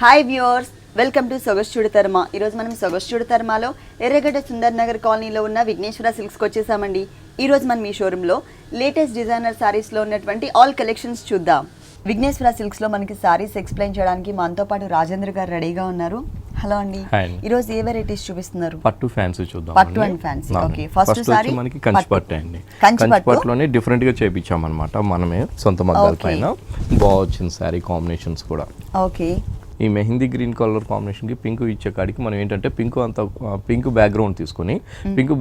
Hi viewers, welcome to సొగసు చుడతర్మ. ఈరోజు మనం సొగసు చుడతర్మలో ఎర్రగడ్డ సుందర్ నగర్ కాలనీలో ఉన్న విఘ్నేశ్వర సిల్క్స్కి వచ్చేసామండి. ఈరోజు మనం ఈ షోరూంలో లేటెస్ట్ డిజైనర్ శారీస్లో ఉన్నటువంటి ఆల్ కలెక్షన్స్ చూద్దాం. విఘ్నేశ్వర సిల్క్స్లో మనకి శారీస్ ఎక్స్ప్లెయిన్ చేయడానికి మనతో పాటు రాజేంద్ర గారు రెడీగా ఉన్నారు. హలో అండి, ఈరోజు ఏ వెరైటీస్ చూపిస్తున్నారు? పట్టు ఫ్యాన్సీ చూద్దాం. పట్టు and fancy. Okay, first sorry మనకి కంచి పట్టు అండి. కంచి పట్టులోనే డిఫరెంట్ గా చేపించాం అన్నమాట. మనమే సొంత మగ్గాల పైన బాగా వచ్చింది సారీ కాంబినేషన్స్ కూడా. ఓకే, ఈ మెహందీ గ్రీన్ కలర్ కాంబినేషన్కి పింక్ ఇచ్చే కాడికి మనం ఏంటంటే పింక్ బ్యాక్గ్రౌండ్ తీసుకొని పింక్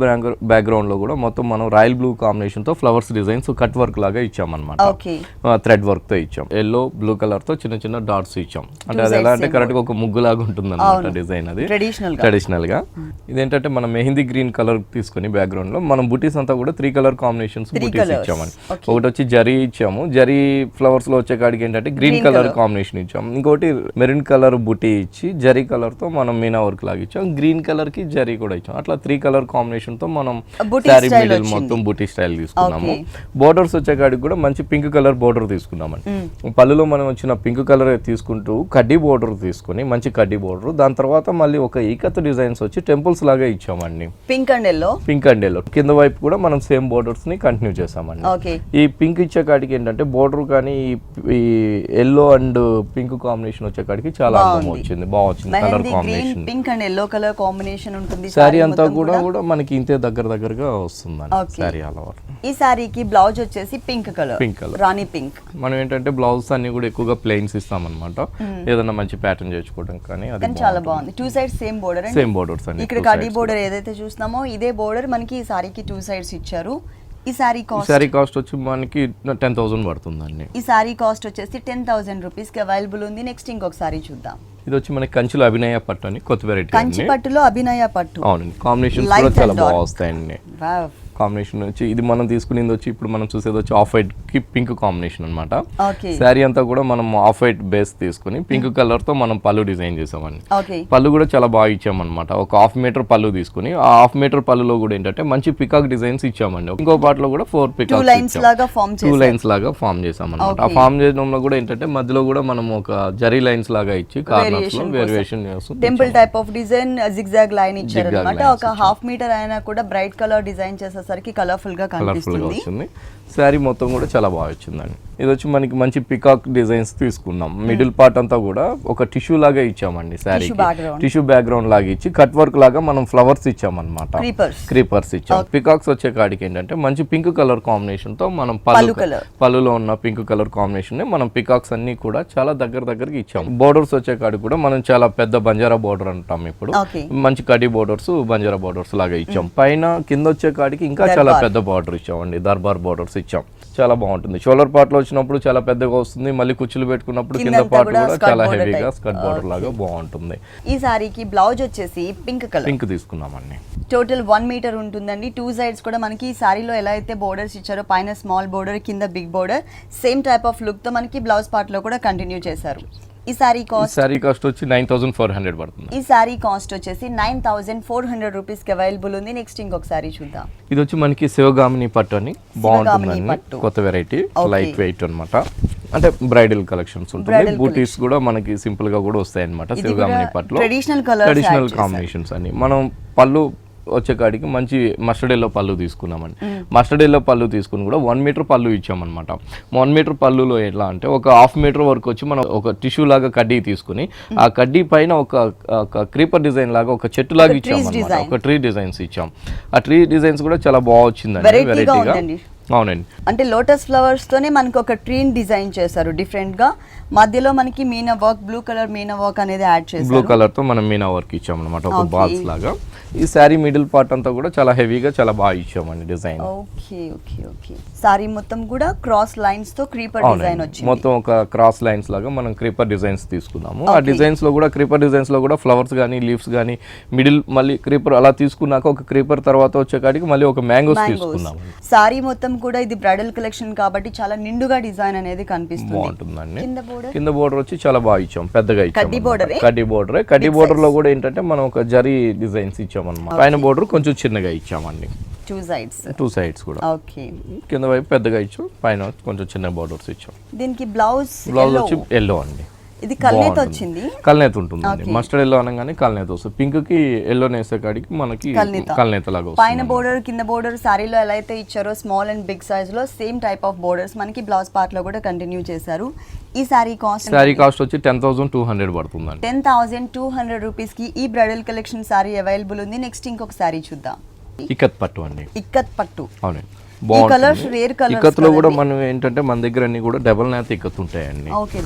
బ్యాక్గ్రౌండ్లో కూడా మొత్తం మనం రాయల్ బ్లూ కాంబినేషన్తో ఫ్లవర్స్ డిజైన్స్ కట్ వర్క్ లాగా ఇచ్చామన్నమాట. థ్రెడ్ వర్క్తో ఇచ్చాం. ఎల్లో బ్లూ కలర్తో చిన్న చిన్న డాట్స్ ఇచ్చాం. అంటే అది ఎలా అంటే కరెక్ట్గా ఒక ముగ్గులాగా ఉంటుంది అన్నమాట డిజైన్. అది ట్రెడిషనల్గా. ఇదేంటంటే మనం మెహందీ గ్రీన్ కలర్ తీసుకొని బ్యాక్గ్రౌండ్లో మనం బుటీస్ అంతా కూడా 3 కలర్ కాంబినేషన్స్ బుటీస్ ఇచ్చామని. ఒకటి వచ్చి జరీ ఇచ్చాము. జరీ ఫ్లవర్స్లో వచ్చే కాడికి ఏంటంటే గ్రీన్ కలర్ కాంబినేషన్ ఇచ్చాము. ఇంకోటి మెరూన్ కలర్ బుటీ ఇచ్చి జరీ కలర్ తో మనం మీనా వర్క్ లాగా ఇచ్చాం. గ్రీన్ కలర్ కి జరీ కూడా ఇచ్చాం. అట్లా 3 కలర్ కాంబినేషన్ తో మనం సారీ మిడిల్ మొత్తం బుటీ స్టైల్ తీసుకున్నాము. బోర్డర్స్ వచ్చే కాడికి కూడా మంచి పింక్ కలర్ బోర్డర్ తీసుకున్నామండి. పళ్ళులో మనం వచ్చిన పింక్ కలర్ తీసుకుంటూ కడ్డీ బోర్డర్ తీసుకుని మంచి కడ్డీ బోర్డర్, దాని తర్వాత మళ్ళీ ఒక ఈకత్ డిజైన్స్ వచ్చి టెంపుల్స్ లాగా ఇచ్చామండి. పింక్ అండ్ ఎల్లో కింద వైపు కూడా మనం సేమ్ బోర్డర్స్ ని కంటిన్యూ చేసామండి. ఈ పింక్ ఇచ్చే కాడికి ఏంటంటే బోర్డర్ కానీ ఈ ఎల్లో అండ్ పింక్ కాంబినేషన్ వచ్చే కాడికి చాలా అందం వచ్చింది. బాగా వచ్చింది colour combination. Pink and yellow colour combination ఉంటుంది. సారీ అంతా కూడా మనకి ఇంతే దగ్గరగా వస్తుందండి సారీ ఆల్ ఓవర్. ఈ సారీకి బ్లౌజ్ వచ్చేసి పింక్ కలర్ రాణి పింక్. మనం ఏంటంటే బ్లౌజ్ అన్ని కూడా ఎక్కువగా ప్లెయిన్స్ ఇస్తాం అన్నమాట. ఏదైనా మంచి ప్యాటర్న్ చేసుకోవడం కానీ అది చాలా బాగుంది. 2 సైడ్స్ సేమ్ బోర్డర్స్ అండి. ఇక్కడ కడ్డీ బోర్డర్ ఏదైతే చూస్తున్నామో ఇదే బోర్డర్ మనకి ఈ సారీకి 2 సైడ్స్ ఇచ్చారు. ఈ సారీ కాస్ట్ వచ్చి మనకి 10,000 పడుతుందండి. ఈ సారీ కాస్ట్ వచ్చేసి 10,000 రూపీస్ కి అవైలబుల్ ఉంది. నెక్స్ట్ ఇంకొక సారీ చూద్దాం. ఇది వచ్చి మనకి కంచిలో అభినయ పట్టు అని కొత్త వెరైటీ. కంచి పట్టులో అభినయ పట్టు. అవునండి, కాంబినేషన్ కూడా చాలా బాగా వస్తాయండి. కాంబినేషన్ వచ్చి ఇది మనం తీసుకునేది వచ్చి ఇప్పుడు మనం చూసేది వచ్చి ఆఫ్ వైట్ కి పింక్ కాంబినేషన్ అనమాట. శారీ అంతా కూడా మనం ఆఫ్ వైట్ బేస్ తీసుకుని పింక్ కలర్ తో మనం పళ్ళు డిజైన్ చేసామండి. పళ్ళు కూడా చాలా బాగా ఇచ్చామన్నమాట. ఒక 1/2 మీటర్ పళ్ళు తీసుకుని ఆ 1/2 మీటర్ పళ్ళులో కూడా ఏంటంటే మంచి పికాక్ డిజైన్స్ ఇచ్చామండి. ఇంకో పార్ట్లో కూడా 4 పికాక్ 2 లైన్స్ లాగా ఫామ్ చేసామన్నమాట. ఆ ఫామ్ చేయడంలో కూడా ఏంటంటే మధ్యలో కూడా మనం ఒక జరీ లైన్స్ లాగా ఇచ్చి కార్నర్స్ లో వేరియేషన్ చేస్తాం. Temple type of design zigzag line ఇచ్చారన్నమాట. ఒక 1/2 మీటర్ అయినా కూడా బ్రైట్ కలర్ డిజైన్ చేసేసరికి కలర్ఫుల్ గా కనిపిస్తుంది. శారీ మొత్తం కూడా చాలా బాగా వచ్చిందండి. ఇది వచ్చి మనకి మంచి పికాక్ డిజైన్స్ తీసుకున్నాం. మిడిల్ పార్ట్ అంతా కూడా ఒక టిష్యూ లాగా ఇచ్చామండి. శారీ టిష్యూ బ్యాక్గ్రౌండ్ లాగా ఇచ్చి కట్ వర్క్ లాగా మనం ఫ్లవర్స్ ఇచ్చామన్నమాట. క్రీపర్స్ ఇచ్చాం. పికాక్స్ వచ్చే కాడికి ఏంటంటే మంచి పింక్ కలర్ కాంబినేషన్ తో మనం పళ్ళులో ఉన్న పింక్ కలర్ కాంబినేషన్ మనం పికాక్స్ అన్ని కూడా చాలా దగ్గరకి ఇచ్చాం. బోర్డర్స్ వచ్చే కాడికి కూడా మనం చాలా పెద్ద బంజారా బోర్డర్ అంటాం ఇప్పుడు. మంచి కడ్డీ బోర్డర్స్ బంజారా బోర్డర్స్ లాగా ఇచ్చాం. పైన కింద వచ్చే కాడికి ఇంకా చాలా పెద్ద బార్డర్ ఇచ్చామండి. దర్బార్ బోర్డర్స్ ఇచ్చాం. చాలా బాగుంటుంది. షోల్డర్ పార్ట్ లో వచ్చినప్పుడు చాలా పెద్దగా వస్తుంది. మళ్ళీ కుచ్చులు పెట్టుకున్నప్పుడు కింద పార్ట్ కూడా చాలా హెవీగా స్కర్ట్ బోర్డర్ లాగా బాగుంటుంది. ఈ సారీకి బ్లౌజ్ వచ్చేసి పింక్ తీసుకున్నామండి. టోటల్ 1 మీటర్ ఉంటుందండి. 2 సైడ్స్ కూడా మనకి ఈ సారీలో ఎలా అయితే బోర్డర్స్ ఇచ్చారో పైన స్మాల్ బోర్డర్ కింద big border same type of look తో మనకి బ్లౌజ్ పార్ట్ లో కూడా కంటిన్యూ చేశారు. ఈ సారీ కాస్ట్ వచ్చి 9,400 పడుతుంది. ఈ సారీ కాస్ట్ వచ్చేసి 9,400 రూపీస్ కి అవైలబుల్ ఉంది. నెక్స్ట్ ఇంకొక సారీ చూద్దాం. ఇది వచ్చి మనకి శివగామిని పట్టు అని బాగుంటుందండి. కొత్త వెరైటీ, లైట్ వెయిట్ అన్నమాట. అంటే బ్రైడల్ కలెక్షన్స్ ఉంటుంది. బూటీస్ కూడా మనకి సింపుల్ గా కూడా వస్తాయి అనమాట. శివగామిని పట్టులో ట్రెడిషనల్ కాంబినేషన్స్ అని మనం పళ్ళు వచ్చే కాడికి మంచి మస్టర్డ్ ఎల్లో పళ్ళు తీసుకున్నామండి. మస్టర్డ్ ఎల్లో పళ్ళు తీసుకుని కూడా 1 మీటర్ పళ్ళు ఇచ్చామన్నమాట. 1 మీటర్ పళ్ళులో ఎట్లా అంటే ఒక 1/2 మీటర్ వరకు వచ్చి మనం ఒక టిష్యూ లాగా కడ్డీ తీసుకుని ఆ కడ్డీ పైన ఒక క్రీపర్ డిజైన్ లాగా ఒక చెట్టు లాగా ఇచ్చామన్నమాట. ఒక ట్రీ డిజైన్స్ ఇచ్చాం. ఆ ట్రీ డిజైన్స్ కూడా చాలా బాగా వచ్చిందండి, వెరైటీగా. అవునండి, అంటే లోటస్ ఫ్లవర్స్ తోనే మనకి ఒక ట్రీన్ డిజైన్ చేశారు డిఫరెంట్ గా. మధ్యలో మనకి Meena work, blue colour Meena work అనేది యాడ్ చేశారు. బ్లూ కలర్ తో మనం మీనా వర్క్ ఇచ్చామన్నమాట, ఒక బాల్స్ లాగా. ఈ సారీ మిడిల్ పార్ట్ అంతా కూడా చాలా హెవీగా చాలా బాగా ఇచ్చామండి డిజైన్. సారీ మొత్తం కూడా క్రాస్ లైన్స్ తో క్రీపర్ డిజైన్ వచ్చింది. మొత్తం ఒక క్రాస్ లైన్స్ లాగా మనం క్రీపర్ డిజైన్స్ తీసుకున్నాము. ఆ డిజైన్స్ లో కూడా క్రీపర్ డిజైన్స్ లో కూడా ఫ్లవర్స్ గానీ లీవ్స్ గానీ మిడిల్ మళ్ళీ క్రీపర్ అలా తీసుకున్నాక ఒక క్రీపర్ తర్వాత వచ్చే కాడికి మళ్ళీ ఒక మ్యాంగోస్ తీసుకున్నాము. సారీ మొత్తం కూడా ఇది బ్రైడల్ కలెక్షన్ కాబట్టి చాలా నిండుగా డిజైన్ అనేది కనిపిస్తుంది. బాగుంటుందండి. కింద బోర్డర్ వచ్చి చాలా బాగా ఇచ్చాం, పెద్దగా ఇచ్చాం. కడ్డీ బోర్డర్ లో కూడా ఏంటంటే మనం ఒక జరీ డిజైన్స్ ఇచ్చాం అన్నమాట. పైన బోర్డర్ కొంచెం చిన్నగా ఇచ్చామండి. 2 సైడ్స్ కూడా. కింద వైపు పెద్దగా ఇచ్చాం, పైన కొంచెం చిన్న బోర్డర్స్ ఇచ్చాం. దీనికి బ్లౌజ్ వచ్చి ఎల్లో అండి. ఇది కల్నేత వచ్చింది, కల్నేత ఉంటుందండి. మస్టర్డ్ ఎల్లో అనగానే కల్నేత వస్తుంది. పింక్ కి ఎల్లో నేసే కాడికి మనకి కల్నేత లాగా వస్తుంది. పైన బోర్డర్ కింద బోర్డర్ సారీలో ఎలా అయితే ఇచ్చారో స్మాల్ అండ్ బిగ్ సైజ్ లో సేమ్ టైప్ ఆఫ్ బోర్డర్స్ మనకి బ్లౌజ్ పార్ట్ లో కూడా కంటిన్యూ చేశారు. ఈ సారీ కాస్ట్ వచ్చి 10,200 పడుతుందండి. 10,200 రూపీస్ కి ఈ బ్రైడల్ కలెక్షన్ సారీ అవైలబుల్ ఉంది. నెక్స్ట్ ఇంకొక సారీ చూద్దాం. ఇక్కత్ పట్టు అండి. ఇక్కత్ పట్టు అవునండి. ఇక్కత్ లో కూడా మనం ఏంటంటే మన దగ్గర అన్ని కూడా డబల్ నేత ఇక్కత్ ఉంటాయండి. ఓకే,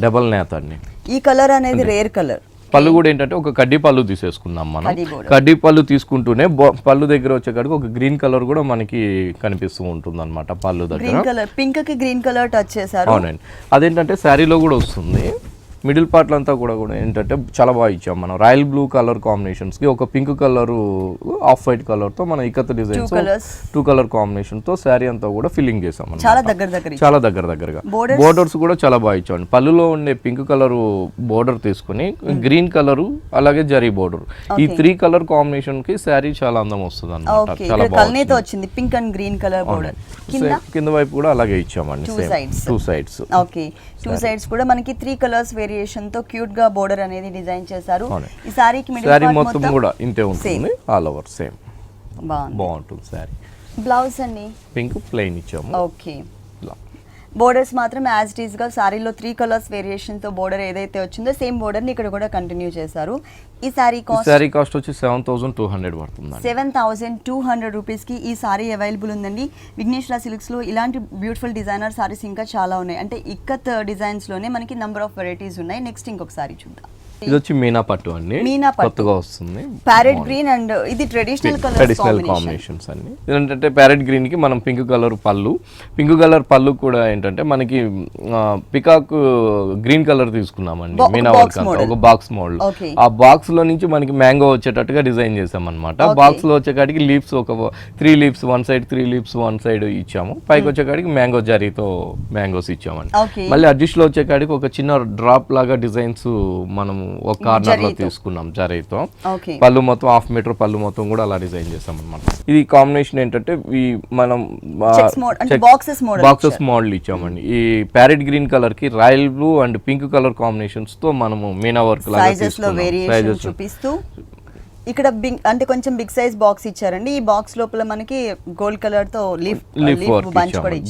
డబల్ నేత అండి. ఈ కలర్ అనేది రేర్ కలర్. పళ్ళు కూడా ఏంటంటే ఒక కడ్డీ పళ్ళు తీసేసుకున్నాం మనం. కడ్డీ పళ్ళు తీసుకుంటూనే పళ్ళు దగ్గర వచ్చేకాడికి ఒక గ్రీన్ కలర్ కూడా మనకి కనిపిస్తూ ఉంటుంది అనమాట. పళ్ళు దగ్గర పింక్ కి గ్రీన్ కలర్ టచ్ చేశారు. అవునండి. అదేంటంటే శారీలో కూడా వస్తుంది. మిడిల్ పార్ట్ అంతా కూడా ఏంటంటే చాలా బాగా ఇచ్చాం మనం. రాయల్ బ్లూ కలర్ కాంబినేషన్స్ కి ఒక pink colour off white colour తో మన ఇక్కత్ డిజైన్స్ 2 కలర్ కాంబినేషన్ తో శారీ అంతా కూడా ఫిల్లింగ్ చేసాం. చాలా దగ్గరగా బోర్డర్స్ కూడా చాలా బాగా ఇచ్చాం. పళ్ళులో ఉండే పింక్ కలర్ బోర్డర్ తీసుకుని గ్రీన్ కలర్ అలాగే జరీ బోర్డర్, ఈ 3 కలర్ కాంబినేషన్ కి శారీ చాలా అందం వస్తుంది అన్నమాట. చాలా బాగా వచ్చింది. Pink and green colour border కింద వైపు కూడా అలాగే ఇచ్చామండి. 2 సైడ్స్. ఓకే, 2 సైడ్స్ కూడా మనకి 3 కలర్స్ వేరియేషన్ తో క్యూట్ గా బోర్డర్ అనేది డిజైన్ చేశారు. ఈ సారీకి మిడిల్ పార్ట్ మొత్తం కూడా ఇంతే ఉంటుంది. ఆల్ ఓవర్ సేమ్ బాగుంటుంది సారీ. బ్లౌజ్ అండి పింక్ ప్లెయిన్ ఇచ్చాము. ఓకే, బోర్డర్స్ మాత్రం యాజ్ ఇట్ ఈస్ గా సారీలో 3 కలర్స్ వేరియేషన్ తో బోర్డర్ ఏదైతే వచ్చిందో సేమ్ బోర్డర్ ని ఇక్కడ కూడా కంటిన్యూ చేశారు. ఈ సారీ కాస్ట్ వచ్చి 7,200 పడుతుంది. 7,200 రూపీస్ కి ఈ సారీ అవైలబుల్ ఉందండి. విఘ్నేశ్వర సిల్క్స్ లో ఇలాంటి బ్యూటిఫుల్ డిజైనర్ సారీస్ ఇంకా చాలా ఉన్నాయి. అంటే ఇక్కత్ డిజైన్స్ లోనే మనకి నంబర్ ఆఫ్ వెరైటీస్ ఉన్నాయి. నెక్స్ట్ ఇంకొక సారీ చూద్దాం. ఇది వచ్చి మీనా పట్టు అండి. కొత్తగా వస్తుంది. ప్యారెట్ గ్రీన్ అండ్ ఇది ట్రెడిషనల్ కాంబినేషన్స్ అన్ని. ఏంటంటే ప్యారెట్ గ్రీన్ కి మనం పింక్ కలర్ పళ్ళు కూడా ఏంటంటే మనకి పికాక్ గ్రీన్ కలర్ తీసుకున్నామండి. మీనా వర్క్ అంతా ఒక బాక్స్ మోడల్. ఆ బాక్స్ లో నుంచి మనకి మ్యాంగో వచ్చేటట్టుగా డిజైన్ చేసాం అనమాట. బాక్స్ లో వచ్చేకాడికి లీవ్స్ ఒక 3 leaves one side 3 leaves one side ఇచ్చాము. పైకి వచ్చేకాడికి మ్యాంగో జరీతో మ్యాంగోస్ ఇచ్చామండి. మళ్ళీ అడ్జస్ట్ లో వచ్చేకాడికి ఒక చిన్న డ్రాప్ లాగా డిజైన్స్ మనం ఒక కార్నర్ లో తీసుకున్నాం జరీతో. పళ్ళు మొత్తం 1/2 మీటర్ పళ్ళు మొత్తం కూడా అలా డిజైన్ చేసాం అనమాట. ఇది కాంబినేషన్ ఏంటంటే మనం బాక్సెస్ మోడల్ ఇచ్చామండి. ఈ ప్యారెట్ గ్రీన్ కలర్ కి royal blue and pink colour combinations తో మనము మీనా వర్క్ లాగా చూపిస్తూ ఇక్కడ అంటే కొంచెం బిగ్ సైజ్ బాక్స్ ఇచ్చారండి. ఈ బాక్స్ లోపల మనకి గోల్డ్ కలర్ తో లీఫ్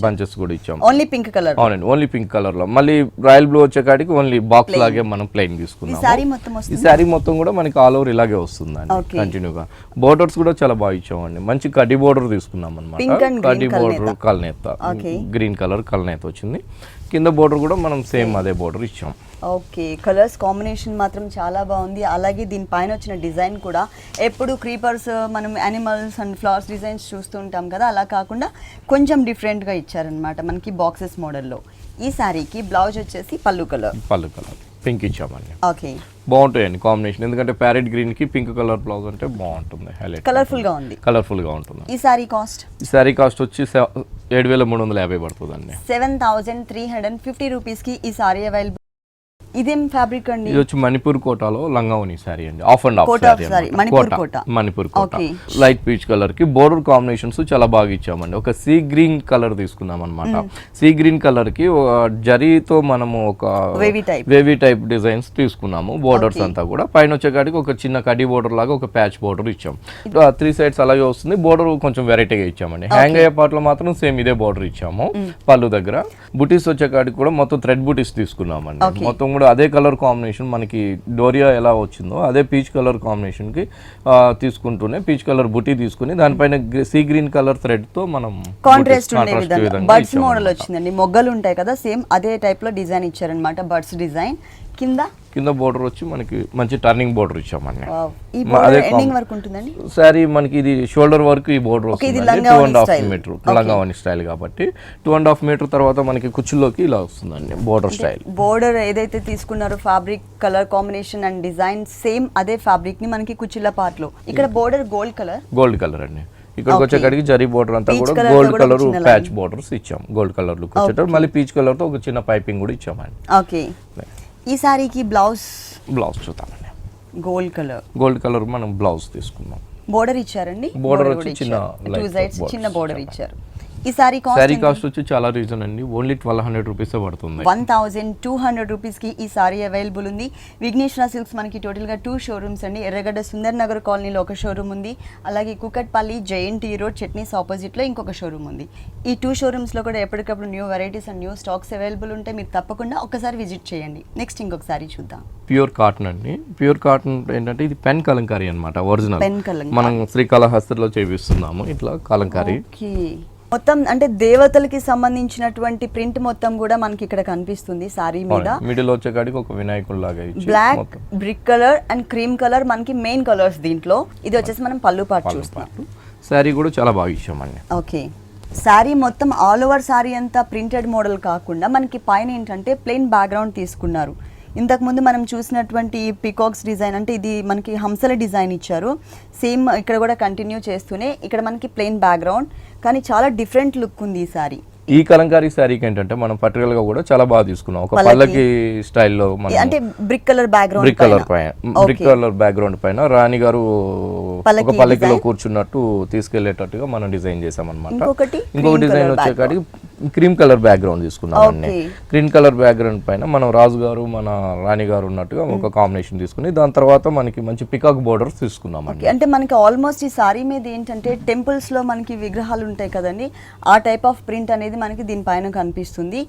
బంచెస్ కూడా ఇచ్చాము. Only pink colour. అవునండి, ఓన్లీ పింక్ కలర్ లో. మళ్ళీ రాయల్ బ్లూ వచ్చేకాడికి ఓన్లీ బాక్స్ లాగే మనం ప్లెయిన్ తీసుకున్నాం. ఈ సారీ మొత్తం కూడా మనకి ఆల్ ఓవర్ ఇలాగే వస్తుందండి కంటిన్యూగా. బోర్డర్స్ కూడా చాలా బాగా ఇచ్చామండి. మంచి కడ్డీ బోర్డర్ తీసుకున్నాం అనమాట. కడ్డీ బోర్డర్ కల్నేత గ్రీన్ కలర్ కల్నేత వచ్చింది. కింద బోర్డర్ కూడా మనం సేమ్ అదే బోర్డర్ ఇచ్చాం. ఓకే, కలర్స్ కాంబినేషన్ మాత్రం చాలా బాగుంది. అలాగే దీనిపైన వచ్చిన డిజైన్ కూడా ఎప్పుడు క్రీపర్స్ మనం యానిమల్స్ అండ్ ఫ్లవర్స్ డిజైన్స్ చూస్తూ ఉంటాం కదా, అలా కాకుండా కొంచెం డిఫరెంట్గా ఇచ్చారనమాట మనకి బాక్సెస్ మోడల్లో. ఈ శారీకి బ్లౌజ్ వచ్చేసి పళ్ళు కలర్ పింక్ ఇచ్చామండి. ఓకే, బాగుంటాయండి కాంబినేషన్. ఎందుకంటే ప్యారెట్ గ్రీన్ కి పింక్ కలర్ బ్లౌజ్ అంటే బాగుంటుంది. కలర్ఫుల్ గా ఉంటుంది. ఈ సారీ కాస్ట్ వచ్చి 7,350 పడుతుందండి. 7,350 రూపీస్ కి ఈ సారీ అవైలబుల్. ఇదేం ఫ్యాబ్రిక్ అండి? ఇది వచ్చి మణిపూర్ కోటాలో లంగావని సారీ అండి. Half and half Manipur Kota light peach colour కి బోర్డర్ కాంబినేషన్స్ చాలా బాగా ఇచ్చామండి. ఒక సీ గ్రీన్ కలర్ తీసుకున్నాం అనమాట. సీ గ్రీన్ కలర్ కి జరీతో మనము ఒక వేవీ టైప్ డిజైన్స్ తీసుకున్నాము. బోర్డర్స్ అంతా కూడా పైన వచ్చేకాడికి ఒక చిన్న కడ్డీ బోర్డర్ లాగా ఒక ప్యాచ్ బోర్డర్ ఇచ్చాం. 3 సైడ్స్ అలాగే వస్తుంది. బోర్డర్ కొంచెం వెరైటీగా ఇచ్చామండి. హ్యాంగ్ అయ్యే పార్ట్ లో మాత్రం సేమ్ ఇదే బోర్డర్ ఇచ్చాము. పళ్ళు దగ్గర బుటీస్ వచ్చేకాడికి కూడా మొత్తం థ్రెడ్ బుటీస్ తీసుకున్నామండి. మొత్తం కూడా అదే కలర్ కాంబినేషన్ మనకి డోరియా ఎలా వచ్చిందో అదే పీచ్ కలర్ కాంబినేషన్ కి తీసుకుంటూనే పీచ్ కలర్ బుటీ తీసుకుని దానిపైన సీ గ్రీన్ కలర్ థ్రెడ్ తో మనం కాంట్రాస్ట్ బర్డ్స్ మోడల్ వచ్చిందండి. మొగ్గలు ఉంటాయి కదా, సేమ్ అదే టైప్ లో డిజైన్ ఇచ్చారనమాట. బర్డ్స్ డిజైన్ కింద బోర్డర్ వచ్చి మనకి మంచి టర్నింగ్ బోర్డర్ ఇచ్చామండి. సారీ మనకి ఇది షోల్డర్ వరకు ఈ బోర్డర్ వస్తుంది. 2.5 మీటర్ లంగావని స్టైల్ కాబట్టి 2.5 మీటర్ తర్వాత మనకి కుచ్చుల్లోకి ఇలా వస్తుందండి బోర్డర్ స్టైల్. బోర్డర్ ఏదైతే తీసుకున్నారో fabric colour combination and design same అదే ఫ్యాబ్రిక్ ని మనకి కుచ్చిళ్ళ పార్ట్ లో. ఇక్కడ బోర్డర్ గోల్డ్ కలర్ అండి. ఇక్కడికి వచ్చేకాడికి జరీ బోర్డర్ అంతా కూడా గోల్డ్ కలర్ ప్యాచ్ బోర్డర్స్ ఇచ్చాం. గోల్డ్ కలర్ లుక్ వచ్చేటప్పుడు మళ్ళీ పీచ్ కలర్ తో ఒక చిన్న పైపింగ్ కూడా ఇచ్చామండి. ఓకే, ఈ సారీకి బ్లౌజ్ చూద్దామండి. గోల్డ్ కలర్ మనం బ్లౌజ్ తీసుకున్నాం. బోర్డర్ ఇచ్చారండి. బోర్డర్ వచ్చి చిన్న 2 సైడ్స్ చిన్న బోర్డర్ ఇచ్చారు. ఈ సారీ శారీ కాస్ట్ వచ్చి చాలా రీజన్ అండి, ఓన్లీ 1200 రూపీస్ పడుతుంది. 1200 రూపీస్కి ఈ సారీ అవైలబుల్ ఉంది. విఘ్నేశ్వర సిల్క్స్ మనకి టోటల్గా 2 షోరూమ్స్ అండి. ఎర్రగడ్డ సుందర్ నగర్ కాలనీలో ఒక షోరూమ్ ఉంది, అలాగే కుకట్పల్లి జేఎన్టీ రోడ్ చట్నీస్ ఆపోజిట్లో ఇంకొక షోరూమ్ ఉంది. ఈ 2 షోరూమ్స్లో కూడా ఎప్పటికప్పుడు new varieties and new stocks available ఉంటాయి. మీరు తప్పకుండా ఒకసారి విజిట్ చేయండి. నెక్స్ట్ ఇంకొక సారీ చూద్దాం. ప్యూర్ కాటన్ అండి. ప్యూర్ కాటన్ ఏంటంటే ఇది పెన్ కలంకారీ అనమాట, ఒరిజినల్ పెన్ కలంకారీ మనం శ్రీకాళహస్తిలో చేపిస్తున్నాము ఇట్లా కలంకారీ. ఓకే, మొత్తం అంటే దేవతలకి సంబంధించినటువంటి ప్రింట్ మొత్తం కూడా మనకి ఇక్కడ కనిపిస్తుంది సారీ మీద. మిడిల్ వచ్చేకాడికి ఒక వినాయకుడు లాగా ఇచ్చి black, brick colour and cream colour మనకి మెయిన్ కలర్స్ దీంట్లో. ఇది వచ్చేసి మనం పళ్ళు పాటు చూస్తాం. శారీ కూడా చాలా బాగా ఇచ్చామండి. ఓకే, శారీ మొత్తం ఆల్ ఓవర్ శారీ అంతా ప్రింటెడ్ మోడల్ కాకుండా మనకి పైన ఏంటంటే ప్లెయిన్ బ్యాక్గ్రౌండ్ తీసుకున్నారు. ఇంతకుముందు మనం చూసినటువంటి పికాక్స్ డిజైన్ అంటే ఇది మనకి హంసల డిజైన్ ఇచ్చారు. సేమ్ ఇక్కడ కూడా కంటిన్యూ చేస్తూనే ఇక్కడ మనకి ప్లెయిన్ బ్యాక్గ్రౌండ్, కానీ చాలా డిఫరెంట్ లుక్ ఉంది ఈ సారీ. ఈ కలంకారీ శారీకి ఏంటంటే మనం పర్టికులర్ గా కూడా చాలా బాగా తీసుకున్నాం. ఒక పల్లకి స్టైల్లో అంటే brick colour background, brick colour background పైన రాణి గారు ఒక పల్లకిలో కూర్చున్నట్టు తీసుకెళ్లేటట్టుగా మనం డిజైన్ చేసాం అనమాట. ఇంకొక డిజైన్ వచ్చేకాడికి క్రీమ్ కలర్ బ్యాక్గ్రౌండ్ తీసుకున్నాం అండి. క్రీమ్ కలర్ బ్యాక్గ్రౌండ్ పైన మనం రాజు గారు మన రాణి గారు ఉన్నట్టుగా ఒక కాంబినేషన్ తీసుకుని దాని తర్వాత మనకి మంచి పికాక్ బోర్డర్స్ తీసుకున్నాం అండి. అంటే మనకి ఆల్మోస్ట్ ఈ సారీ మీద ఏంటంటే టెంపుల్స్ లో మనకి విగ్రహాలు ఉంటాయి కదండి, ఆ టైప్ ఆఫ్ ప్రింట్ అనేది మనకి దీనిపైన కనిపిస్తుంది.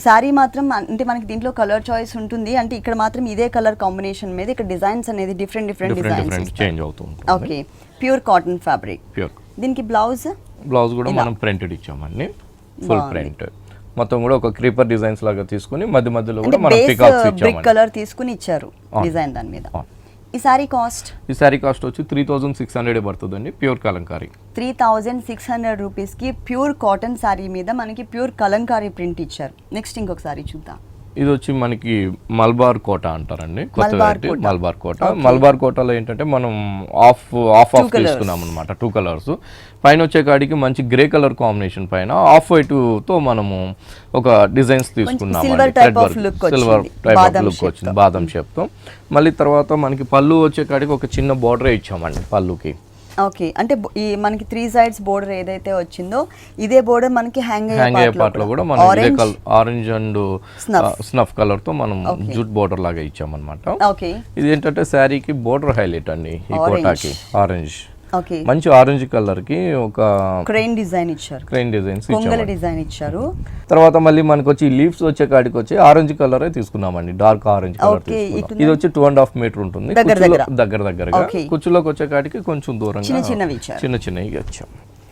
సారీ మాత్రం అంటే మనకి దీంట్లో కలర్ చాయిస్ ఉంటుంది. అంటే ఇక్కడ మాత్రం ఇదే కలర్ కాంబినేషన్ మీద ఇక్కడ డిజైన్స్ అనేది డిఫరెంట్ డిజైన్స్ చేంజ్ అవుతుంది. Okay, pure cotton fabric. Pure దీనికి బ్లౌజ్ కూడా మనం ప్రింటెడ్ ఇచ్చామండి, ఫుల్ ప్రింట్ మొత్తం కూడా ఒక క్రీపర్ డిజైన్స్ లాగా తీసుకుని మధ్య మధ్యలో కూడా మనం పికాక్స్ ఇచ్చాము. బ్రిక్ కలర్ తీసుకుని ఇచ్చారు డిజైన్ దాని మీద. ఈ సారీ కాస్ట్ వచ్చి 3600 పడుతుందండి. ప్యూర్ కలంకారీ 3600 రూపీస్కి ప్యూర్ కాటన్ సారీ మీద మనకి ప్యూర్ కలంకారీ ప్రింట్ ఇచ్చారు. నెక్స్ట్ ఇంకొక సారీ చూద్దాం. ఇది వచ్చి మనకి మల్బార్ కోట అంటారండి, కొత్త వెరైటీ మల్బార్ కోట. మల్బార్ కోటలో ఏంటంటే మనం ఆఫ్ తీసుకున్నాం అనమాట, 2 కలర్స్. పైన వచ్చే కాడికి మంచి గ్రే కలర్ కాంబినేషన్ పైన ఆఫ్ వైట్ తో మనము ఒక డిజైన్స్ తీసుకున్నాం. సిల్వర్ టైప్ ఆఫ్ లుక్ వచ్చింది, బాదం షేప్ తో. మళ్ళీ తర్వాత మనకి పళ్ళు వచ్చే కాడికి ఒక చిన్న బోర్డరే ఇచ్చామండి పళ్ళుకి. ఓకే, అంటే ఈ మనకి 3 సైడ్స్ బోర్డర్ ఏదైతే వచ్చిందో ఇదే బోర్డర్ మనకి హ్యాంగ్ అయ్యే పార్ట్ లో కూడా మనం ఆరెంజ్ అండ్ స్నఫ్ కలర్ తో మనం జూట్ బోర్డర్ లాగా ఇచ్చామన్నమాట. ఓకే, ఇది ఏంటంటే శారీకి బోర్డర్ హైలైట్ అండి. ఈ కోటాకి ఆరెంజ్, ఓకే, మంచి ఆరెంజ్ కలర్ కి ఒక క్రెయిన్ డిజైన్ ఇచ్చారు, క్రెయిన్ డిజైన్స్ కొంగల డిజైన్ ఇచ్చారు. తర్వాత మళ్ళీ మనకి వచ్చి లీవ్స్ వచ్చే కాడికి వచ్చి ఆరెంజ్ కలర్ తీసుకున్నామండి, డార్క్ ఆరెంజ్ కలర్. ఇది వచ్చి 2.5 మీటర్ ఉంటుంది దగ్గరగా. కుచ్చులోకి వచ్చే కాడికి కొంచెం దూరంగా చిన్న చిన్నవి వచ్చాం.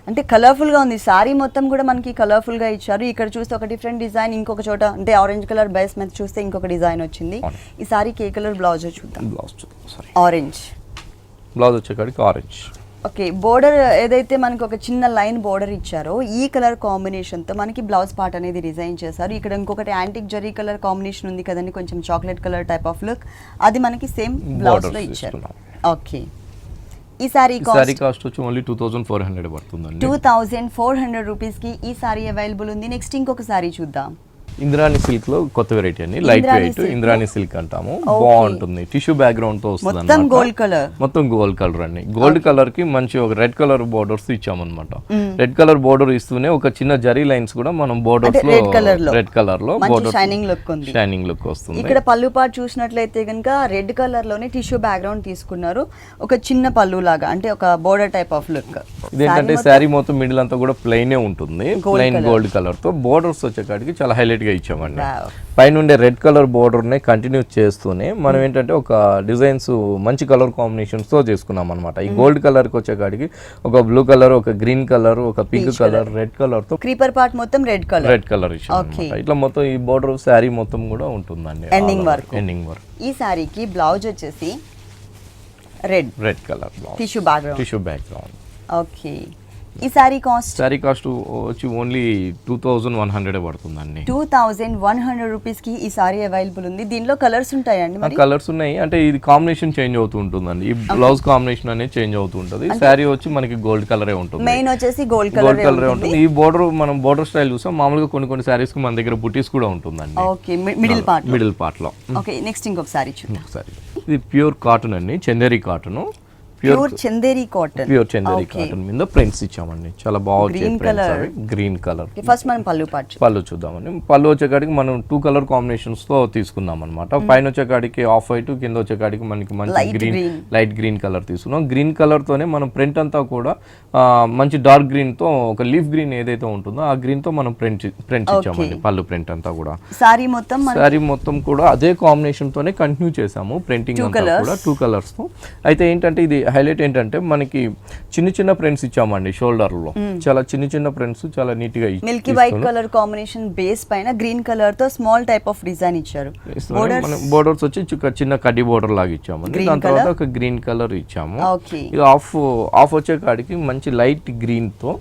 అంటే కలర్ఫుల్ గా ఉంది సారీ మొత్తం కూడా మనకి కలర్ఫుల్ గా ఇచ్చారు. ఇక్కడ చూస్తే ఒక డిఫరెంట్ డిజైన్, ఇంకొక చోట అంటే ఆరెంజ్ కలర్ బేస్ మీద చూస్తే ఇంకొక డిజైన్ వచ్చింది. ఈ సారీకి ఏ కలర్ బ్లౌజ్ చూద్దాం. ఆరెంజ్ బ్లౌజ్ వచ్చే కాడికి ఆరెంజ్. ఓకే, బోర్డర్ ఏదైతే మనకి ఒక చిన్న లైన్ బోర్డర్ ఇచ్చారో ఈ కలర్ కాంబినేషన్ తో మనకి బ్లౌజ్ పార్ట్ అనేది డిజైన్ చేశారు. ఇక్కడ ఇంకొకటి యాంటిక్ జరీ కలర్ కాంబినేషన్ ఉంది కదండి, కొంచెం chocolate colour type of look, అది మనకి సేమ్ బ్లౌజ్ లో ఇచ్చారు. ఓకే, ఈ సారీ కాస్ట్ వచ్చి ఓన్లీ 2400 పడుతుందండి. 2400 రూపీస్ కి ఈ సారీ అవైలబుల్ ఉంది. నెక్స్ట్ ఇంకొక సారీ చూద్దాం. ఇంద్రాణి సిల్క్ లో కొత్త వెరైటీ అండి, లైట్ వెయిట్ ఇంద్రాణి సిల్క్ అంటాము. బాగుంటుంది, టిష్యూ బ్యాక్గ్రౌండ్ తో వస్తుంది, మొత్తం గోల్డ్ కలర్ అండి. గోల్డ్ కలర్ కి మంచి ఒక రెడ్ కలర్ బోర్డర్స్ ఇచ్చామన్నమాట. రెడ్ కలర్ బోర్డర్ ఇస్తూనే ఒక చిన్న జరీ లైన్స్ కూడా మనం బోర్డర్స్ లో రెడ్ కలర్ లో బోర్డర్ షైనింగ్ లుక్ వస్తుంది. ఇక్కడ పళ్ళు పాటు చూసినట్లయితే కనుక రెడ్ కలర్ లోనే టిష్యూ బ్యాక్గ్రౌండ్ తీసుకున్నారు, ఒక చిన్న పళ్ళు లాగా, అంటే ఒక బోర్డర్ టైప్ ఆఫ్ లుక్. ఇదేంటంటే శారీ మొత్తం మిడిల్ అంతా కూడా ప్లెయిన్ ఉంటుంది, ప్లెయిన్ గోల్డ్ కలర్ తో. బోర్డర్స్ వచ్చే కాడికి చాలా హైలైట్ గా ఇచ్చామండి. పైన ఉండే రెడ్ కలర్ బోర్డర్ ని కంటిన్యూ చేస్తూనే మనం ఏంటంటే ఒక డిజైన్స్ మంచి కలర్ కాంబినేషన్స్ తో చేసుకున్నాం అనమాట. ఈ గోల్డ్ కలర్ కి వచ్చే కాడికి ఒక బ్లూ కలర్, ఒక గ్రీన్ కలర్, ఒక పింక్ కలర్, రెడ్ కలర్ తో క్రీపర్ పార్ట్ మొత్తం రెడ్ కలర్ ఇచ్చాం. ఇట్లా మొత్తం ఈ బోర్డర్ శారీ మొత్తం కూడా ఉంటుందండి, ఎండింగ్ వర్క్. ఈ శారీకి బ్లౌజ్ వచ్చేసి red colour tissue background. Okay, ఈ సారీ కాస్ట్ వచ్చి ఓన్లీ 2100 పడుతుందండి. 2100 రూపీస్ కి ఈ సారీ అవైలబుల్ ఉంది. దీనిలో కలర్స్ ఉంటాయండి? కలర్స్ ఉన్నాయి, అంటే ఇది కాంబినేషన్ చేంజ్ అవుతూ ఉంటుందండి. ఈ బ్లౌజ్ కాంబినేషన్ అనేది చేంజ్ అవుతూ ఉంటుంది. సారీ వచ్చి మనకి గోల్డ్ కలరే ఉంటుంది, మెయిన్ వచ్చేసి గోల్డ్ కలరే ఉంటుంది. ఈ బోర్డర్ మనం బోర్డర్ స్టైల్ చూసాం. మామూలుగా కొన్ని సారీస్ కి మన దగ్గర బుటీస్ కూడా ఉంటుందండి. ఓకే, మిడిల్ పార్ట్ లో. ఓకే, నెక్స్ట్ ఇంకొక సారీ చూద్దాం. ఇది ప్యూర్ కాటన్ అండి, Chanderi cotton. Pure Chanderi cotton. Pure Chanderi cotton మీద ప్రింట్స్ ఇచ్చామండి, చాలా బాగా green colour. Green colour. First మనం పళ్ళు పాటు పళ్ళు చూద్దామండి. పళ్ళు వచ్చేకాడికి మనం 2 కలర్ కాంబినేషన్స్ తో తీసుకున్నాం అనమాట. పైన వచ్చేకాడికి ఆఫ్ వైట్, కింద వచ్చేకాడికి మనకి మంచి గ్రీన్, లైట్ గ్రీన్ కలర్ తీసుకున్నాం. గ్రీన్ కలర్ తోనే మనం ప్రింట్ అంతా కూడా మంచి డార్క్ గ్రీన్ తో, ఒక లీఫ్ గ్రీన్ ఏదైతే ఉంటుందో ఆ గ్రీన్ తో మనం ప్రింట్ ఇచ్చామండి. పళ్ళు ప్రింట్ అంతా కూడా సారీ మొత్తం కూడా అదే కాంబినేషన్ తోనే కంటిన్యూ చేసాము ప్రింటింగ్ అంతా కూడా 2 కలర్స్ తో. అయితే ఏంటంటే ఇది హైలైట్ ఏంటంటే మనకి చిన్న ప్రింట్స్ ఇచ్చామండి షోల్డర్ లో, చాలా చిన్న ప్రింట్స్ చాలా నీట్ గా Milky white colour combination base పైన గ్రీన్ కలర్ తో స్మాల్ టైప్ ఆఫ్ డిజైన్ ఇచ్చారు. బోర్డర్స్ వచ్చి చిన్న కడ్డీ బోర్డర్ లాగా ఇచ్చాము. దాని తర్వాత ఒక గ్రీన్ కలర్ ఇచ్చాము. ఇది ఆఫ్ వచ్చే కాడికి మంచి లైట్ గ్రీన్ తో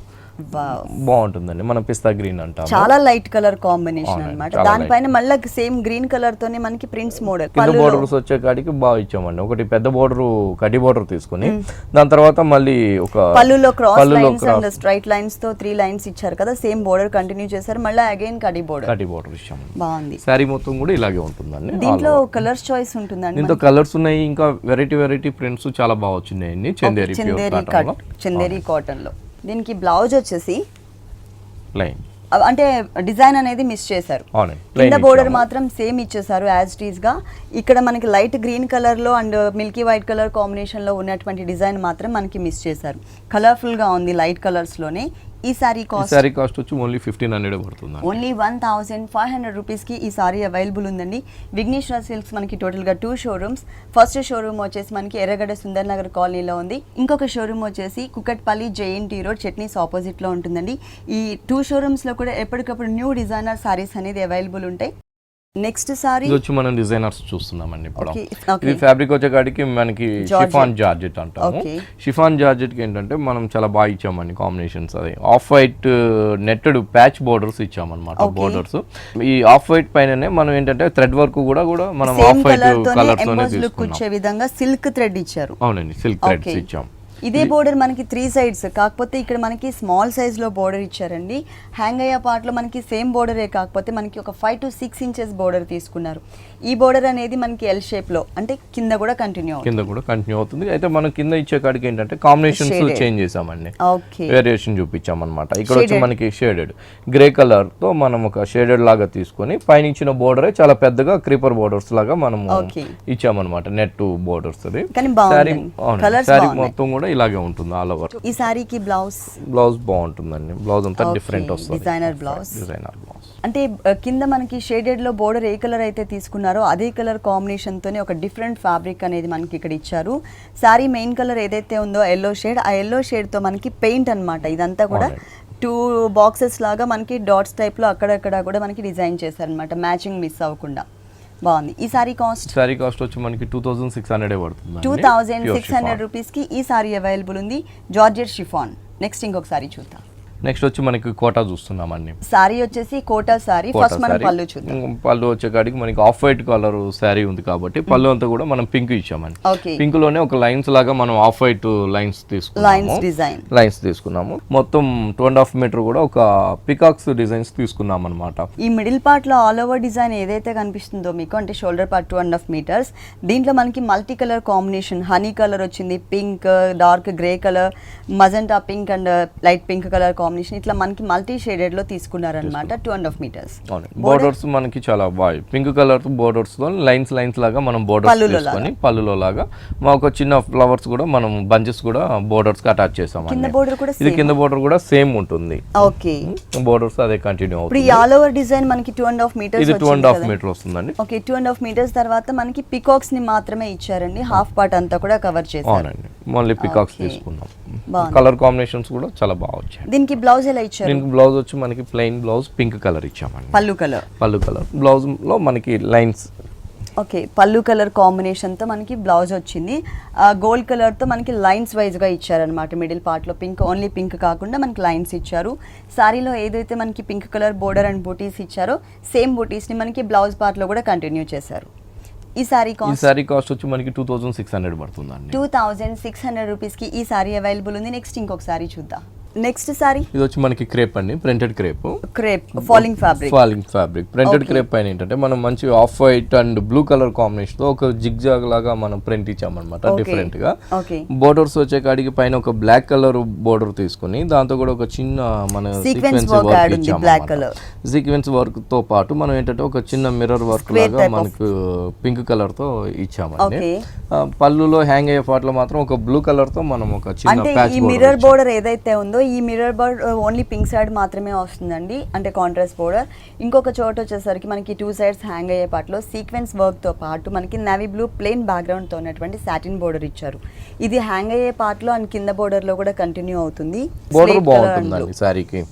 బాగుంటుందండి. మనం పిస్తా గ్రీన్ అంటాం, చాలా లైట్ కలర్ కాంబినేషన్ అన్నమాట. దానిపైన మళ్ళీ సేమ్ గ్రీన్ కలర్ తోనే మనకి ప్రింట్స్ మోడల్. కింద బోర్డర్స్ వచ్చే కాడికి బాగా ఇచ్చామండి. ఒకటి పెద్ద బోర్డర్ కడ్డీ బోర్డర్ తీసుకుని దాని తర్వాత మళ్ళీ ఒక పళ్ళులో cross lines and straight lines తో 3 లైన్స్ ఇచ్చారు కదా, సేమ్ బోర్డర్ కంటిన్యూ చేశారు. మళ్ళీ అగైన్ కడ్డీ బోర్డర్ ఇచ్చాము. బాగుంది. సారీ మొత్తం కూడా ఇలాగే ఉంటుందండి. దీంట్లో కలర్స్ చాయిస్ ఉంటుందండి. దీంతో కలర్స్ ఉన్నాయి, ఇంకా వెరైటీ ప్రింట్స్ చాలా బాగా వచ్చినాయండి. చందేరి కాటన్ లో. దీనికి బ్లౌజ్ వచ్చేసి ప్లెయిన్, అంటే డిజైన్ అనేది మిస్ చేశారు. కింద బోర్డర్ మాత్రం సేమ్ ఇచ్చేసారు యాజ్ ఇట్ ఈస్ గా. ఇక్కడ మనకి లైట్ గ్రీన్ కలర్ లో and Milky white colour combination లో ఉన్నటువంటి డిజైన్ మాత్రం మనకి మిస్ చేశారు. కలర్ఫుల్ గా ఉంది లైట్ కలర్స్ లోనే. ఈ సారీ కాస్ట్ వచ్చి ఓన్లీ 1500 పడుతుంది. ఓన్లీ 1500 రూపీస్ కి ఈ సారీ అవైలబుల్ ఉందండి. విఘ్నేశ్వర సిల్క్స్ మనకి టోటల్ గా 2 షోరూమ్స్. ఫస్ట్ షోరూమ్ వచ్చేసి మనకి ఎర్రగడ్డ సుందర్ నగర్ కాలనీలో ఉంది. ఇంకొక షోరూమ్ వచ్చేసి Kukatpally JNT road chutneys opposite లో ఉంటుందండి. ఈ 2 షోరూమ్స్ లో కూడా ఎప్పటికప్పుడు న్యూ డిజైనర్ సారీస్ అనేది అవైలబుల్ ఉంటాయి. నెక్స్ట్ సారీ వచ్చి మనం డిజైనర్స్ చూస్తున్నామండి. ఇప్పుడు ఇది ఫ్యాబ్రిక్ వచ్చే కాడికి మనకి షిఫాన్ జార్జెట్ అంటాము. షిఫాన్ జార్జెట్ కి ఏంటంటే మనం చాలా బాగా ఇచ్చామండి కాంబినేషన్స్. అది off white netted patch borders ఇచ్చామన్నమాట. బోర్డర్స్ ఈ ఆఫ్ వైట్ పైననే మనం ఏంటంటే థ్రెడ్ వర్క్ కూడా మనం ఆఫ్ వైట్ కలర్ తోనే తీసుకున్నాం. విధంగా సిల్క్ థ్రెడ్ ఇచ్చారు. అవునండి, సిల్క్ థ్రెడ్స్ ఇచ్చాం. ఇదే బోర్డర్ మనకి 3 సైడ్స్, కాకపోతే ఇక్కడ మనకి స్మాల్ సైజ్ లో బోర్డర్ ఇచ్చారండి. హ్యాంగ్ అయ్యే పార్ట్ లో మనకి సేమ్ బోర్డరే, కాకపోతే మనకి ఒక 5 to 6 ఇంచెస్ బోర్డర్ తీసుకున్నారు. ఈ బోర్డర్ అనేది మనకి ఎల్ షేప్ లో, అంటే కింద కూడా కంటిన్యూ అవుతుంది. అయితే మనం కింద ఇచ్చే కాడికి ఏంటంటే కాంబినేషన్స్ చేంజ్ చేసామండి, వేరియేషన్ చూపించామన్నమాట. ఇక్కడ వచ్చి మనకి షేడెడ్ గ్రే కలర్ తో మనం ఒక షేడెడ్ లాగా తీసుకొని పైన ఇచ్చిన బోర్డరే చాలా పెద్దగా క్రీపర్ బోర్డర్స్ లాగా మనం ఇచ్చామన్నమాట. Net borders. అది సారీ మొత్తం కూడా ఇలాగే ఉంటుంది ఆల్ ఓవర్. ఈ సారీకి బ్లౌజ్ బాగుంటుందండి. బ్లౌజ్ అంతా డిఫరెంట్ వస్తుంది, డిజైనర్ బ్లౌజ్. అంటే కింద మనకి షేడెడ్ లో బోర్డర్ ఏ కలర్ అయితే తీసుకున్నారో అదే కలర్ కాంబినేషన్ తోనే ఒక డిఫరెంట్ ఫ్యాబ్రిక్ అనేది మనకి ఇక్కడ ఇచ్చారు. సారీ మెయిన్ కలర్ ఏదైతే ఉందో ఎల్లో షేడ్, ఆ ఎల్లో షేడ్ తో మనకి పెయింట్ అన్నమాట. ఇదంతా కూడా 2 బాక్సెస్ లాగా మనకి డాట్స్ టైప్ లో అక్కడక్కడ కూడా మనకి డిజైన్ చేశారనమాట, మ్యాచింగ్ మిస్ అవ్వకుండా. బాగుంది. ఈ సారీ కాస్ట్ వచ్చి మనకి 2600 పడుతుంది. 2600 రూపీస్ కి ఈ సారీ అవైలబుల్ ఉంది, జార్జెట్ షిఫాన్. నెక్స్ట్ ఇంకొక సారీ చూద్దాం. నెక్స్ట్ వచ్చి మనకి కోటా చూస్తున్నామండి. సారీ వచ్చేసి కోటా సారీ. ఫస్ట్ మనం పళ్ళు చూద్దాం. పళ్ళు వచ్చే కాడికి మనకి ఆఫ్ వైట్ కలర్ సారీ ఉంది కాబట్టి పళ్ళు అంతా కూడా మనం పింక్ ఇచ్చామండి. పింక్ లోనే ఒక లైన్స్ లాగా మనం ఆఫ్ వైట్ లైన్స్ తీసుకున్నాము. మొత్తం 2.5 మీటర్ కూడా ఒక పికాక్స్ డిజైన్స్ తీసుకున్నాం అనమాట. ఈ మిడిల్ పార్ట్ లో ఆల్ ఓవర్ డిజైన్ ఏదైతే కనిపిస్తుందో మీకు, అంటే షోల్డర్ పార్ట్ 2.5 మీటర్స్, దీంట్లో మనకి multi colour combination, honey colour వచ్చింది, pink, dark grey colour, magenta pink and light pink colour combination, ఇట్లా మనకి మల్టీ షేడెడ్ లో తీసుకున్నారన్నమాట. 2.5 మీటర్స్. బోర్డర్స్ మనకి చాలా బాగా పింక్ కలర్ బోర్డర్స్ తో లైన్స్ లాగా మనం బోర్డర్స్ తీసుకొని పళ్ళులో లాగా ఒక చిన్న ఫ్లవర్స్ కూడా మనం బంచెస్ కూడా బోర్డర్స్ కి అటాచ్ చేసాం. ఇది కింద బోర్డర్ కూడా సేమ్ ఉంటుంది. ఓకే, బోర్డర్స్ అదే కంటిన్యూ అవుతుంది. ఇప్పుడు ఆల్ ఓవర్ డిజైన్ మనకి 2.5 మీటర్స్. ఇది 2.5 మీటర్ వస్తుందండి. ఓకే, 2.5 మీటర్స్ తర్వాత మనకి పికాక్స్ ని మాత్రమే ఇచ్చారండి. హాఫ్ పార్ట్ అంతా కూడా కవర్ చేశారు. అవునండి, మళ్ళీ పికాక్స్ తీసుకున్నాం. కలర్ కాంబినేషన్స్ కూడా చాలా బాగా వచ్చాయి. దీనికి బ్లౌజ్ ఎలా ఇచ్చారు? దీనికి బ్లౌజ్ వచ్చి మనకి ప్లెయిన్ బ్లౌజ్ పింక్ కలర్ ఇచ్చామండి. పళ్ళు కలర్ బ్లౌజ్ లో మనకి లైన్స్. ఓకే, పళ్ళు కలర్ కాంబినేషన్ తో మనకి బ్లౌజ్ వచ్చింది. గోల్డ్ కలర్ తో మనకి లైన్స్ వైజ్ గా ఇచ్చారనమాట. మిడిల్ పార్ట్ లో పింక్, ఓన్లీ పింక్ కాకుండా మనకి లైన్స్ ఇచ్చారు. సారీలో ఏదైతే మనకి పింక్ కలర్ బోర్డర్ అండ్ బూటీస్ ఇచ్చారో సేమ్ బూటీస్ ని మనకి బ్లౌజ్ పార్ట్ లో కూడా కంటిన్యూ చేశారు. ఈ సారీ కాస్ట్ వచ్చి మనకి 2600 పడుతుందండి. 2600 రూపీస్ కి ఈ సారీ అవైలబుల్ ఉంది. నెక్స్ట్ ఇంకొక సారీ చూద్దాం. నెక్స్ట్ సారీ ఇది వచ్చి మనకి క్రేప్ అండి, printed crepe. Crepe falling fabric. Printed crepe పైన ఏంటంటే మనం మంచి off white and blue colour combination తో ఒక జిగ్జాగ్ లాగా మనం ప్రింట్ ఇచ్చామన్నమాట డిఫరెంట్ గా. ఓకే. బోర్డర్స్ వచ్చే కాడికి పైన ఒక బ్లాక్ కలర్ బోర్డర్ తీసుకుని దాంతో కూడా ఒక చిన్న మన సీక్వెన్స్ వర్క్ ఇచ్చాము. సీక్వెన్స్ వర్క్ తో పాటు మనం ఏంటంటే ఒక చిన్న మిర్రర్ వర్క్ లాగా మనకు పింక్ కలర్ తో ఇచ్చామండి. పళ్ళులో హ్యాంగ్ అయ్యే పాటలో మాత్రం ఒక బ్లూ కలర్ తో మనం ఒక చిన్న ప్యాచ్ ఈ మిర్రర్ బోర్డర్ ఏదైతే ఉందో ఈ mirror border only pink side మాత్రమే వస్తుందండి, అంటే కాంట్రాస్ట్ బోర్డర్. ఇంకొక చోట వచ్చేసరికి మనకి 2 సైడ్స్ హ్యాంగ్ అయ్యే పాటలో సీక్వెన్స్ వర్క్ తో పాటు మనకి నేవీ బ్లూ ప్లెయిన్ బ్యాక్గ్రౌండ్ తో ఉన్నటువంటి సాటిన్ బోర్డర్ ఇచ్చారు. ఇది హ్యాంగ్ అయ్యే పాటలో అండ్ కింద బోర్డర్ లో కూడా కంటిన్యూ అవుతుంది. బోర్డర్ బాగుంటుందండి సారీకి.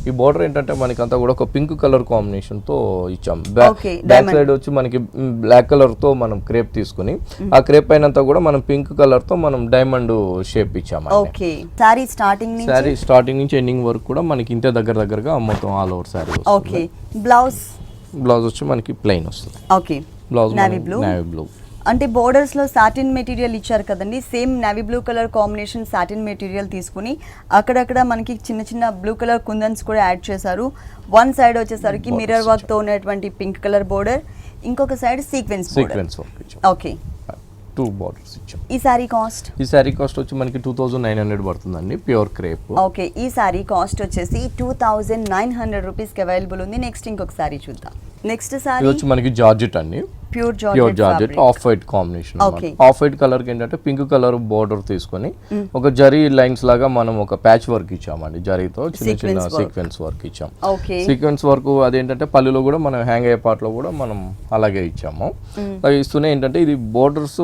ఈ బోర్డర్ ఏంటంటే మనకి అంతా కూడా ఒక పింక్ కలర్ కాంబినేషన్ తో ఇచ్చాం. బ్యాక్ సైడ్ వచ్చి మనకి బ్లాక్ కలర్ తో మనం క్రేప్ తీసుకుని ఆ క్రేప్ పైన కూడా మనం పింక్ కలర్ తో మనం డైమండ్ షేప్ ఇచ్చాము. ఓకే. సారీ స్టార్టింగ్ నుంచి ఎండింగ్ వరకు కూడా మనకి ఇంతే దగ్గరగా మొత్తం all over sorry. Okay. Blouse వచ్చి మనకి ప్లెయిన్ వస్తుంది. ఓకే. బ్లౌజ్ నేవీ బ్లూ అంటే బోర్డర్స్ లో సాటిన్ మెటీరియల్ ఇచ్చారు కదండి, same navy blue colour combination satin material తీసుకుని అక్కడక్కడ మనకి చిన్న చిన్న బ్లూ కలర్ కుందన్స్ కూడా యాడ్ చేశారు. వన్ సైడ్ వచ్చేసరికి మిర్రర్ వర్క్ తో ఉన్నటువంటి పింక్ కలర్ బోర్డర్, ఇంకొక side sequence work. Okay. 2 borders ఇచ్చాం. ఈ సారీ కాస్ట్ వచ్చి మనకి 2900 పడుతుందండి, ప్యూర్ క్రేప్. ఓకే. ఈ సారీ కాస్ట్ వచ్చేసి 2900 రూపీస్ కి అవైలబుల్ ఉంది. నెక్స్ట్ ఇంకొక సారీ చూద్దాం. నెక్స్ట్ సారీ వచ్చి మనకి జార్జెట్ అండి, pure georgette off white combination. Off white colour కి ఏంటంటే పింక్ కలర్ బోర్డర్ తీసుకొని ఒక జరీ లైన్స్ లాగా మనం ఒక ప్యాచ్ వర్క్ ఇచ్చామండి, జరీతో చిన్న చిన్న సీక్వెన్స్ వర్క్ ఇచ్చాం. సీక్వెన్స్ వర్క్ అదేంటంటే పళ్ళులో కూడా మనం హ్యాంగ్ అయ్యే పార్ట్ లో కూడా మనం అలాగే ఇచ్చాము. ఇస్తూనే ఏంటంటే ఇది బోర్డర్స్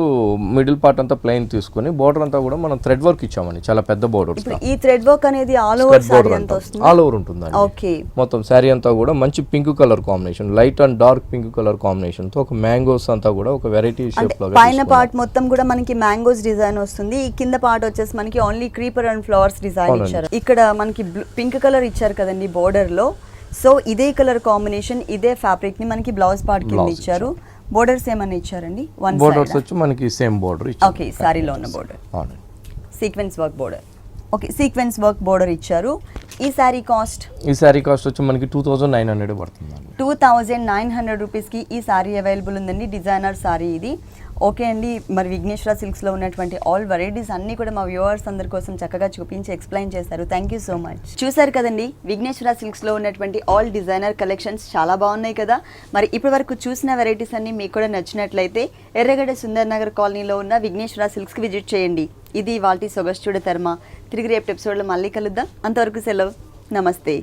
మిడిల్ పార్ట్ అంతా ప్లెయిన్ తీసుకొని బోర్డర్ అంతా కూడా మనం థ్రెడ్ వర్క్ ఇచ్చామండి, చాలా పెద్ద బోర్డర్. ఈ థ్రెడ్ వర్క్ అనేది ఆల్ ఓవర్ ఉంటుందండి. మొత్తం శారీ అంతా కూడా మంచి pink colour combination, light and dark pink colour combination తో ఒక మ్యాంగోస్ అంతా కూడా ఒక వెరైటీ షేప్ లో పైన పార్ట్ మొత్తం కూడా మనకి మ్యాంగోస్ డిజైన్ వస్తుంది. ఈ కింద పార్ట్ వచ్చేసి మనకి only creeper and flowers design ఇచ్చారు. ఇక్కడ మనకి పింక్ కలర్ ఇచ్చారు కదండి బోర్డర్ లో, సో ఇదే కలర్ కాంబినేషన్ ఇదే ఫ్యాబ్రిక్ ని మనకి బ్లౌజ్ పార్ట్ కింద ఇచ్చారు. బోర్డర్స్ ఏమన్నా ఇచ్చారండి? బోర్డర్స్ వచ్చి మనకి సేమ్ బోర్డర్ ఇచ్చారు. ఓకే. సారీలో ఉన్న border sequence work border. Okay. Sequence work border ఇచ్చారు. ఈ సారీ కాస్ట్ వచ్చి మనకి 2900 పడుతుందండి. 2900 రూపీస్కి ఈ సారీ అవైలబుల్ ఉందండి. డిజైనర్ సారీ ఇది. ఓకే అండి, మరి విఘ్నేశ్వర సిల్క్స్లో ఉన్నటువంటి ఆల్ వెరైటీస్ అన్నీ కూడా మా వ్యూవర్స్ అందరి కోసం చక్కగా చూపించి ఎక్స్ప్లెయిన్ చేశారు. Thank you so much. చూసారు కదండి, విఘ్నేశ్వర సిల్క్స్లో ఉన్నటువంటి ఆల్ డిజైనర్ కలెక్షన్స్ చాలా బాగున్నాయి కదా. మరి ఇప్పటి వరకు చూసిన వెరైటీస్ అన్నీ మీకు కూడా నచ్చినట్లయితే ఎర్రగడ్డ సుందర్ నగర్ కాలనీలో ఉన్న విఘ్నేశ్వర సిల్క్స్కి విజిట్ చేయండి. ఇది వాల్టీ సొగస్చుడ తర్మ. తిరిగి రేపు ఎపిసోడ్లో మళ్ళీ కలుద్దాం. అంతవరకు సెలవు. నమస్తే.